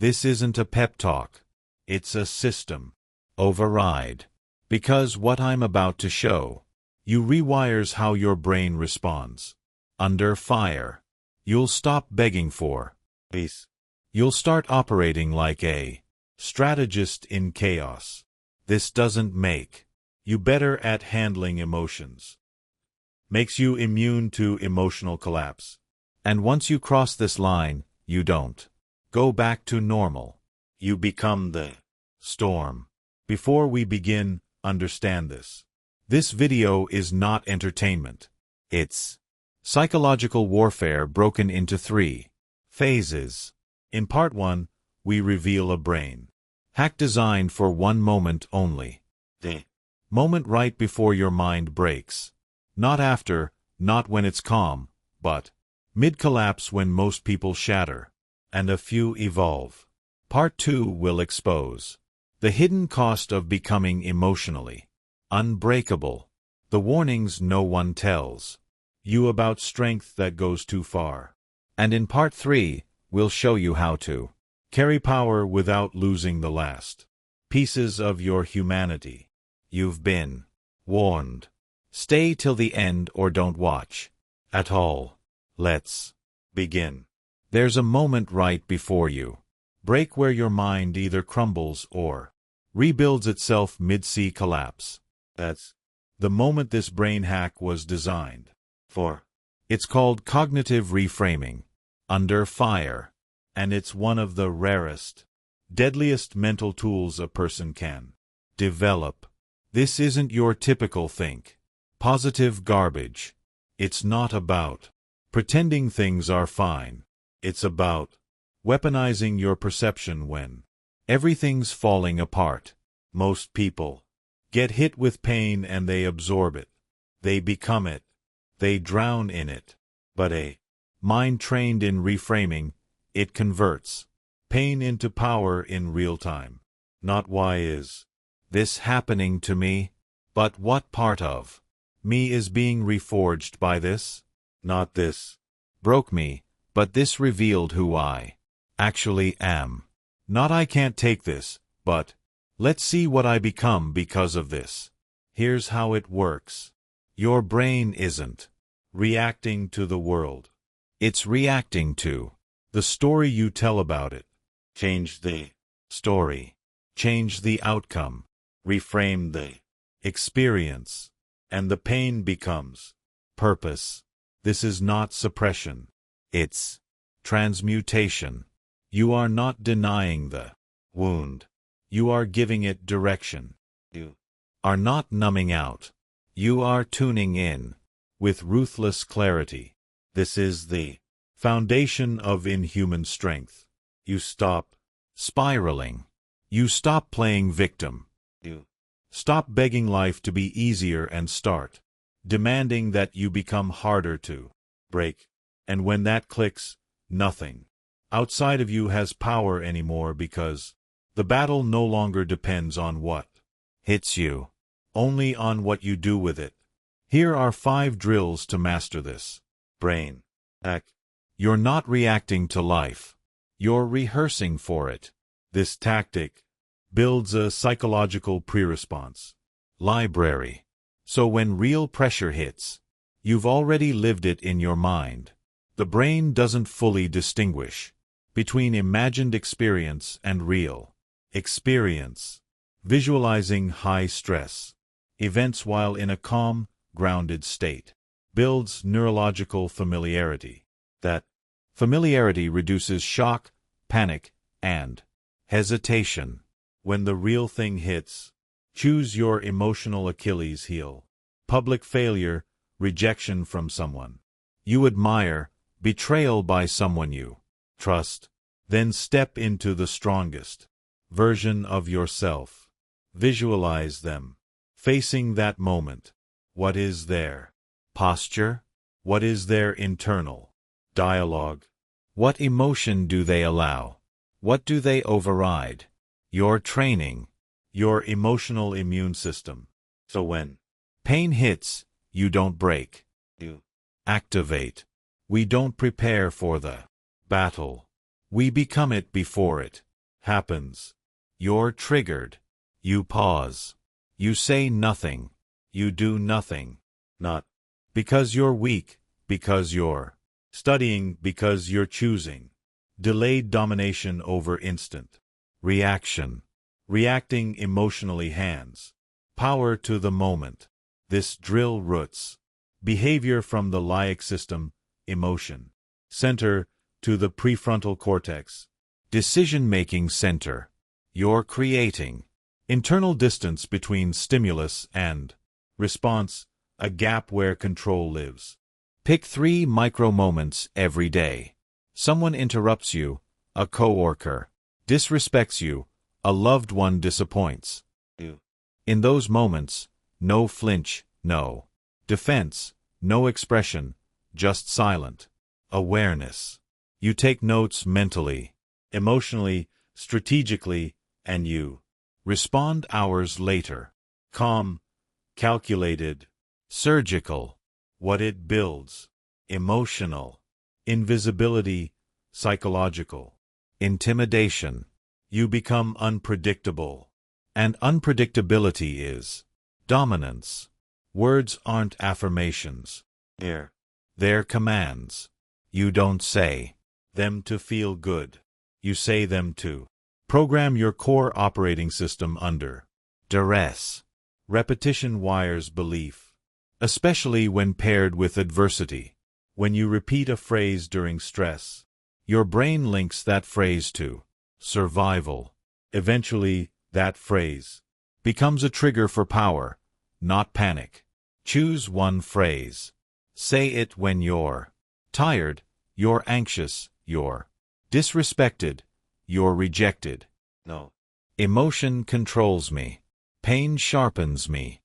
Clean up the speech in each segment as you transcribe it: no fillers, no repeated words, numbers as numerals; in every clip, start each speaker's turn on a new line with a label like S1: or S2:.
S1: This isn't a pep talk. It's a system. Override. Because what I'm about to show you rewires how your brain responds. Under fire. You'll stop begging for peace. You'll start operating like a strategist in chaos. This doesn't make you better at handling emotions. Makes you immune to emotional collapse. And once you cross this line, you don't go back to normal. You become the storm. Before we begin, understand this. This video is not entertainment. It's psychological warfare broken into 3 phases. In part 1, we reveal a brain hack designed for one moment only. The moment right before your mind breaks. Not after, not when it's calm, but mid-collapse when most people shatter, and a few evolve. Part 2 will expose the hidden cost of becoming emotionally unbreakable. The warnings no one tells you about strength that goes too far. And in Part 3, we'll show you how to carry power without losing the last pieces of your humanity. You've been warned. Stay till the end or don't watch at all. Let's begin. There's a moment right before you break where your mind either crumbles or rebuilds itself mid-sea collapse. That's the moment this brain hack was designed for. It's called cognitive reframing. Under fire. And it's one of the rarest, deadliest mental tools a person can develop. This isn't your typical think positive garbage. It's not about pretending things are fine. It's about weaponizing your perception when everything's falling apart. Most people get hit with pain and they absorb it. They become it. They drown in it. But a mind trained in reframing, it converts pain into power in real time. Not why is this happening to me, but what part of me is being reforged by this? Not this broke me, but this revealed who I actually am. Not I can't take this, but let's see what I become because of this. Here's how it works. Your brain isn't reacting to the world. It's reacting to the story you tell about it. Change the story. Change the outcome. Reframe the experience. And the pain becomes purpose. This is not suppression. It's transmutation. You are not denying the wound. You are giving it direction. You are not numbing out. You are tuning in with ruthless clarity. This is the foundation of inhuman strength. You stop spiraling. You stop playing victim. You stop begging life to be easier and start demanding that you become harder to break. And when that clicks, nothing outside of you has power anymore because the battle no longer depends on what hits you, only on what you do with it. Here are 5 drills to master this brain hack. You're not reacting to life. You're rehearsing for it. This tactic builds a psychological pre-response library. So when real pressure hits, you've already lived it in your mind. The brain doesn't fully distinguish between imagined experience and real experience. Visualizing high-stress events while in a calm, grounded state builds neurological familiarity. That familiarity reduces shock, panic, and hesitation. When the real thing hits, choose your emotional Achilles heel. Public failure, rejection from someone you admire, betrayal by someone you trust. Then step into the strongest version of yourself. Visualize them facing that moment. What is their posture? What is their internal dialogue? What emotion do they allow? What do they override? You're training your emotional immune system. So when pain hits, you don't break. You activate. We don't prepare for the battle. We become it before it happens. You're triggered. You pause. You say nothing. You do nothing. Not because you're weak, because you're studying, because you're choosing. Delayed domination over instant reaction. Reacting emotionally hands power to the moment. This drill roots behavior from the limbic system, emotion center, to the prefrontal cortex, decision-making center. You're creating internal distance between stimulus and response, a gap where control lives. Pick 3 micro-moments every day. Someone interrupts you, a coworker disrespects you, a loved one disappoints you. In those moments, no flinch, no defense, no expression, just silent awareness. You take notes mentally, emotionally, strategically, and you respond hours later. Calm, calculated, surgical. What it builds: emotional invisibility, psychological intimidation. You become unpredictable, and unpredictability is dominance. Words aren't affirmations. They're commands. You don't say them to feel good. You say them to program your core operating system under duress. Repetition wires belief, especially when paired with adversity. When you repeat a phrase during stress, your brain links that phrase to survival. Eventually, that phrase becomes a trigger for power, not panic. Choose one phrase. Say it when you're tired, you're anxious, you're disrespected, you're rejected. No. Emotion controls me. Pain sharpens me.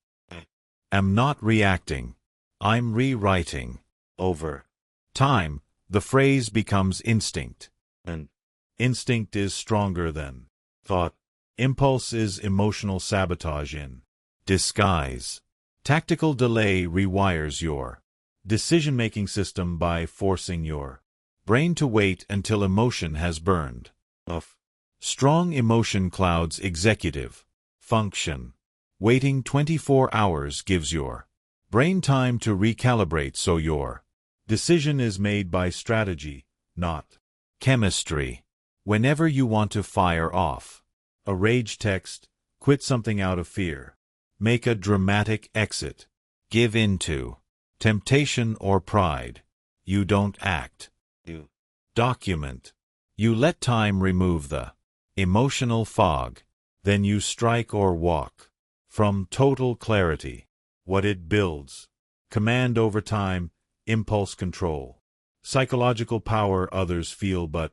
S1: Am not reacting. I'm rewriting. Over time, the phrase becomes instinct. And instinct is stronger than thought. Impulse is emotional sabotage in disguise. Tactical delay rewires your decision-making system by forcing your brain to wait until emotion has burned off. Strong emotion clouds executive function. Waiting 24 hours gives your brain time to recalibrate, so your decision is made by strategy, not chemistry. Whenever you want to fire off a rage text, quit something out of fear, make a dramatic exit, give in to temptation or pride, you don't act. You document. You let time remove the emotional fog. Then you strike or walk from total clarity. What it builds: command over time, impulse control, psychological power others feel but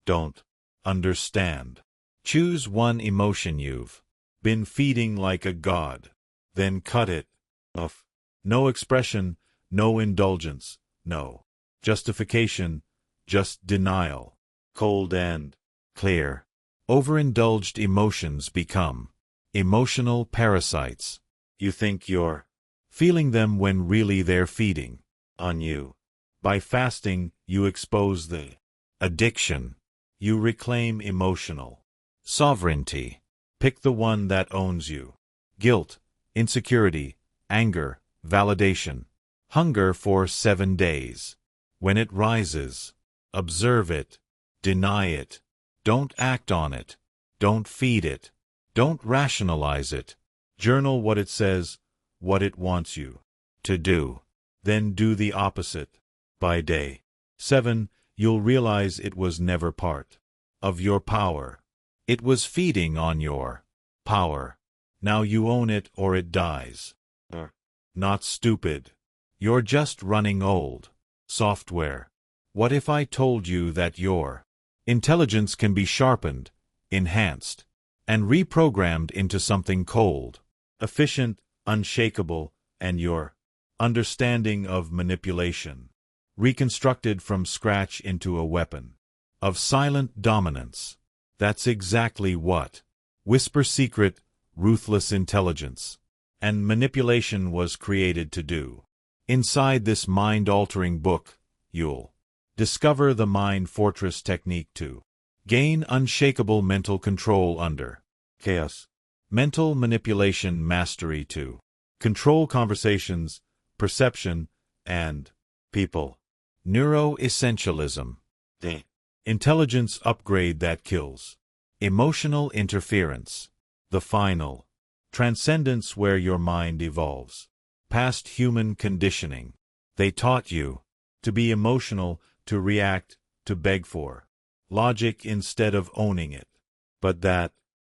S1: don't understand. Choose one emotion you've been feeding like a god, then cut it off. No expression, no indulgence, no justification, just denial. Cold and clear. Overindulged emotions become emotional parasites. You think you're feeling them when really they're feeding on you. By fasting, you expose the addiction. You reclaim emotional sovereignty. Pick the one that owns you. Guilt, insecurity, anger, validation, hunger for 7 days. When it rises, observe it, deny it. Don't act on it. Don't feed it. Don't rationalize it. Journal what it says, what it wants you to do. Then do the opposite. By day 7, you'll realize it was never part of your power. It was feeding on your power. Now you own it or it dies. Not stupid. You're just running old software. What if I told you that your intelligence can be sharpened, enhanced, and reprogrammed into something cold, efficient, unshakable, and your understanding of manipulation reconstructed from scratch into a weapon of silent dominance? That's exactly what whisper secret, ruthless intelligence and manipulation was created to do. Inside this mind-altering book, you'll discover the Mind Fortress technique to Gain unshakable mental control under chaos. Mental manipulation mastery to control conversations, perception, and people. Neuroessentialism. The intelligence upgrade that kills. Emotional interference. The final transcendence where your mind evolves. Past human conditioning. They taught you to be emotional, to react, to beg for logic instead of owning it. But that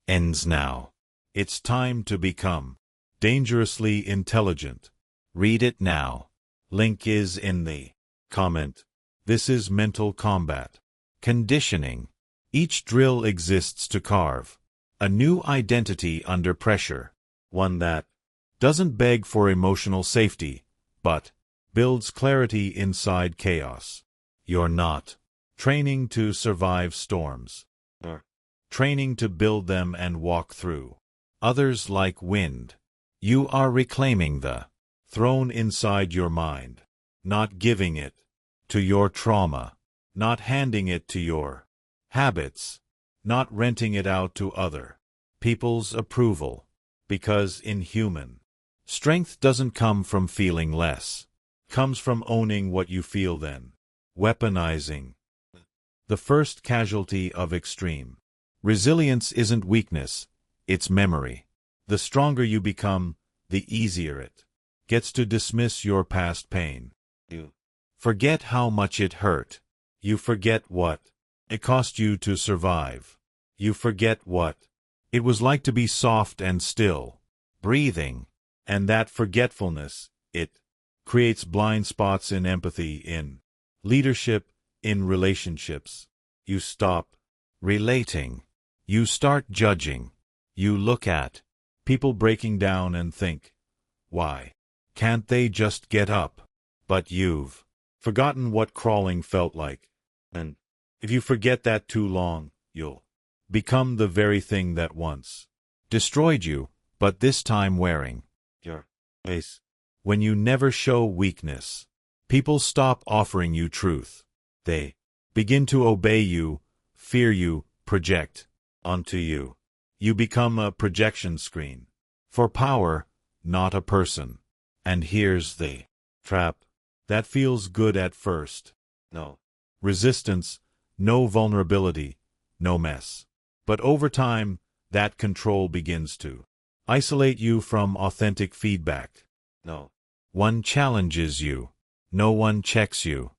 S1: ends now. It's time to become dangerously intelligent. Read it now. Link is in the comment. This is mental combat. Conditioning. Each drill exists to carve a new identity under pressure, one that doesn't beg for emotional safety, but builds clarity inside chaos. You're not training to survive storms, or training to build them and walk through others like wind. You are reclaiming the throne inside your mind, not giving it to your trauma, not handing it to your habits, not renting it out to other people's approval. Because in human strength doesn't come from feeling less, comes from owning what you feel, then weaponizing. The first casualty of extreme resilience isn't weakness, it's memory. The stronger you become, the easier it gets to dismiss your past pain. You forget how much it hurt. You forget what it cost you to survive. You forget what it was like to be soft and still, breathing. And that forgetfulness, it creates blind spots in empathy, in leadership, in relationships. You stop relating. You start judging. You look at people breaking down and think, why can't they just get up? But you've forgotten what crawling felt like. And if you forget that too long, you'll become the very thing that once destroyed you, but this time wearing your face. When you never show weakness, people stop offering you truth. They begin to obey you, fear you, project onto you. You become a projection screen for power, not a person. And here's the trap. That feels good at first. No resistance, no vulnerability, no mess. But over time, that control begins to isolate you from authentic feedback. No one challenges you. No one checks you.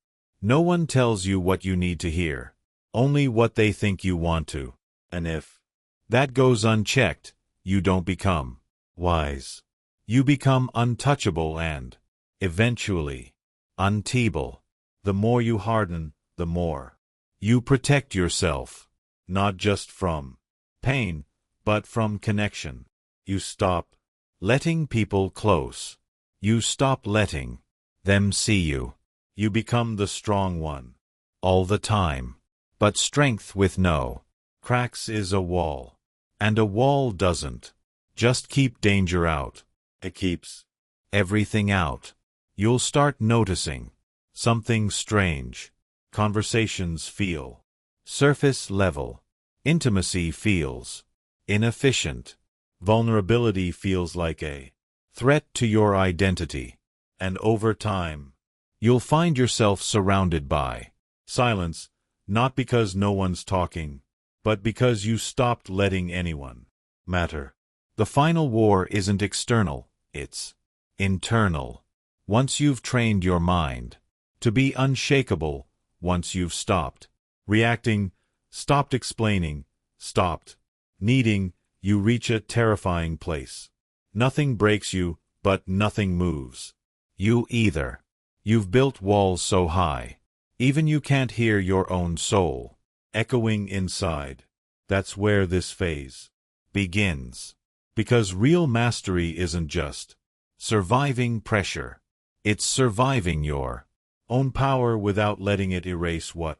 S1: No one tells you what you need to hear. Only what they think you want to. And if that goes unchecked, you don't become wise. You become untouchable and, eventually, unteachable. The more you harden, the more you protect yourself, not just from pain, but from connection. You stop letting people close. You stop letting them see you. You become the strong one all the time. But strength with no cracks is a wall. And a wall doesn't just keep danger out. It keeps everything out. You'll start noticing something strange. Conversations feel surface level. Intimacy feels inefficient. Vulnerability feels like a threat to your identity. And over time, you'll find yourself surrounded by silence, not because no one's talking, but because you stopped letting anyone matter. The final war isn't external, it's internal. Once you've trained your mind to be unshakable, once you've stopped reacting, stopped explaining, stopped needing, you reach a terrifying place. Nothing breaks you, but nothing moves you either. You've built walls so high, even you can't hear your own soul echoing inside. That's where this phase begins. Because real mastery isn't just surviving pressure. It's surviving your own power without letting it erase what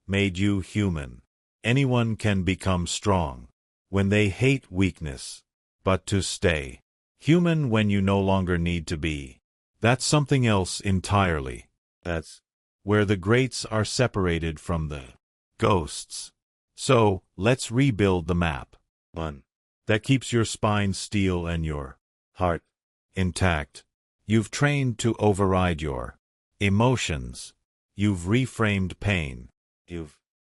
S1: made you human. Anyone can become strong when they hate weakness, but to stay human when you no longer need to be, that's something else entirely. That's where the greats are separated from the ghosts. So, let's rebuild the map.
S2: One
S1: That keeps your spine steel and your
S2: heart
S1: intact. You've trained to override your emotions. You've reframed pain.
S2: you've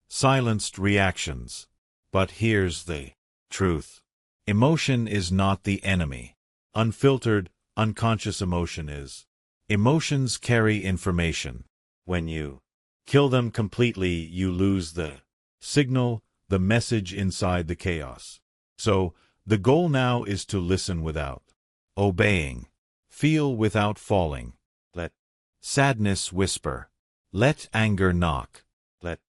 S1: Silenced reactions. But here's the truth. Emotion is not the enemy. Unfiltered, unconscious emotion is. Emotions carry information.
S2: when you kill them completely, you lose the
S1: Signal, the message inside the chaos. So, the goal now is to listen without obeying. Feel without falling.
S2: let
S1: Sadness whisper. Let anger knock.
S2: let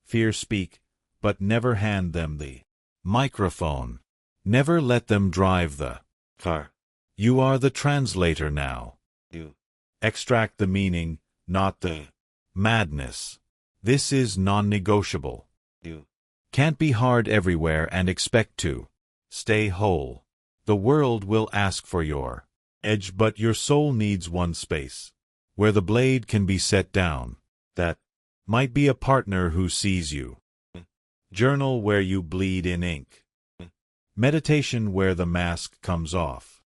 S1: Fear speak, but never hand them the microphone. Never let them drive the
S2: car.
S1: You are the translator now.
S2: You
S1: Extract the meaning, not the madness. This is non-negotiable.
S2: you
S1: Can't be hard everywhere and expect to stay whole. The world will ask for your edge, but your soul needs one space where the blade can be set down.
S2: that
S1: Might be a partner who sees you. Journal where you bleed in ink. Meditation where the mask comes off.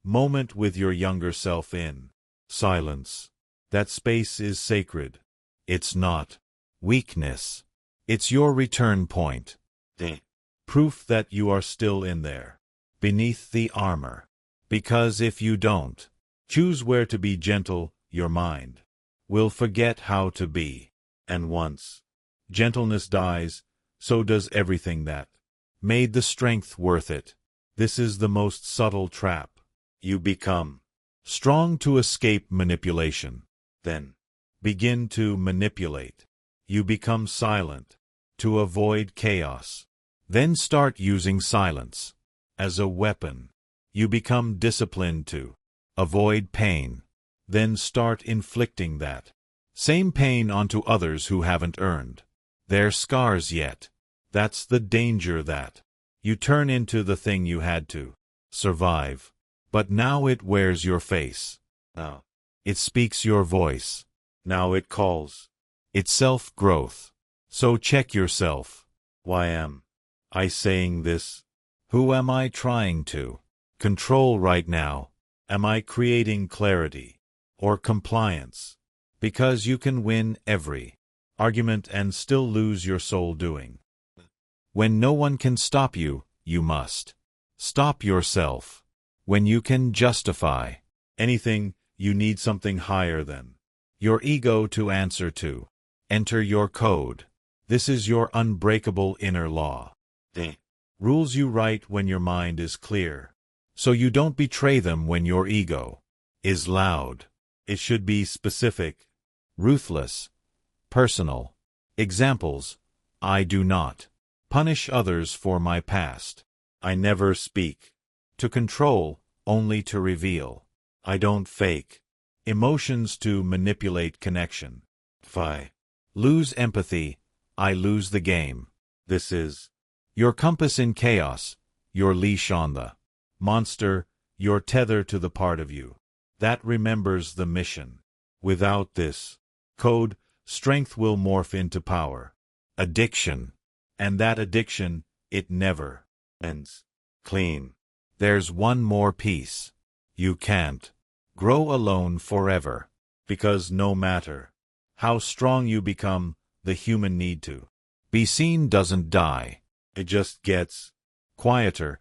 S1: Moment with your younger self in silence. That space is sacred. It's not weakness. It's your return point.
S2: the
S1: Proof that you are still in there, beneath the armor. Because if you don't choose where to be gentle, your mind will forget how to be. And once gentleness dies, so does everything that made the strength worth it. This is the most subtle trap. You become strong to escape manipulation. Then begin to manipulate. You become silent to avoid chaos. Then start using silence as a weapon. You become disciplined to avoid pain. Then start inflicting that same pain onto others who haven't earned their scars yet. That's the danger, that you turn into the thing you had to survive. But now it wears your face.
S2: now
S1: It speaks your voice.
S2: now it calls.
S1: It's self-growth. So check yourself.
S2: Why am I saying this?
S1: Who am I trying to control right now? Am I creating clarity or compliance? Because you can win every argument and still lose your soul doing. When no one can stop you, you must stop yourself. When you can justify anything, you need something higher than your ego to answer to. Enter your code. This is your unbreakable inner law.
S2: the
S1: Rules you write when your mind is clear, so you don't betray them when your ego is loud. It should be specific, ruthless, personal. Examples: I do not punish others for my past.
S2: I never speak
S1: To control, only to reveal.
S2: I don't fake.
S1: Emotions to manipulate connection.
S2: If I
S1: Lose empathy, I lose the game.
S2: this is
S1: Your compass in chaos, your leash on the monster, your tether to the part of you that remembers the mission. Without this code, strength will morph into power. Addiction. And that addiction, it never
S2: ends clean.
S1: There's one more piece. You can't grow alone forever. Because no matter how strong you become, the human need to be seen doesn't die.
S2: It just gets
S1: Quieter,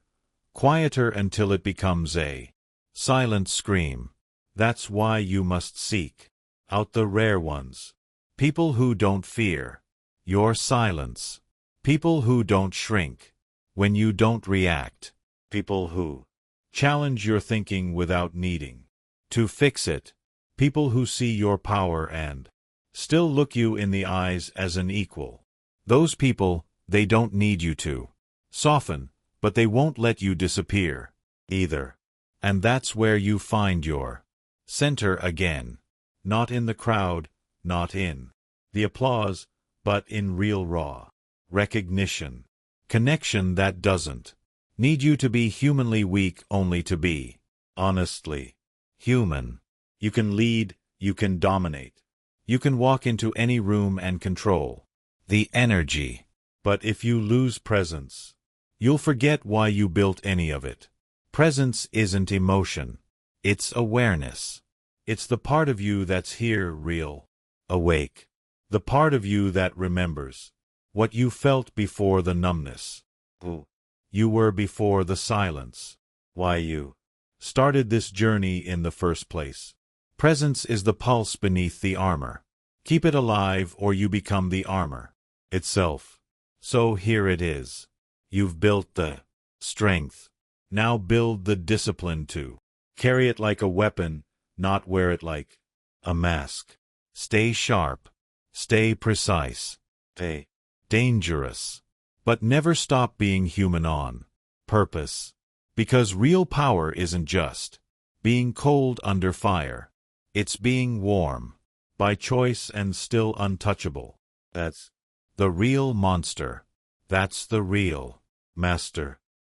S1: quieter until it becomes a silent scream. That's why you must seek out the rare ones. People who don't fear your silence. People who don't shrink when you don't react.
S2: people who
S1: Challenge your thinking without needing to fix it. People who see your power and still look you in the eyes as an equal. Those people, they don't need you to soften, but they won't let you disappear either. And that's where you find your center again. Not in the crowd, not in the applause, but in real raw recognition. Connection that doesn't need you to be humanly weak only to be honestly human. You can lead, you can dominate. You can walk into any room and control the energy. But if you lose presence, you'll forget why you built any of it. Presence isn't emotion. It's awareness. It's the part of you that's here, real, awake. The part of you that remembers what you felt before the numbness. Who you were before the silence. Why you started this journey in the first place. Presence is the pulse beneath the armor. Keep it alive or you become the armor itself. So here it is. You've built the strength. Now build the discipline to carry it like a weapon, not wear it like a mask. Stay sharp. Stay precise. Stay dangerous. But never stop being human on purpose. Because real power isn't just being cold under fire. It's being warm, by choice and still untouchable. That's the real monster. That's the real master.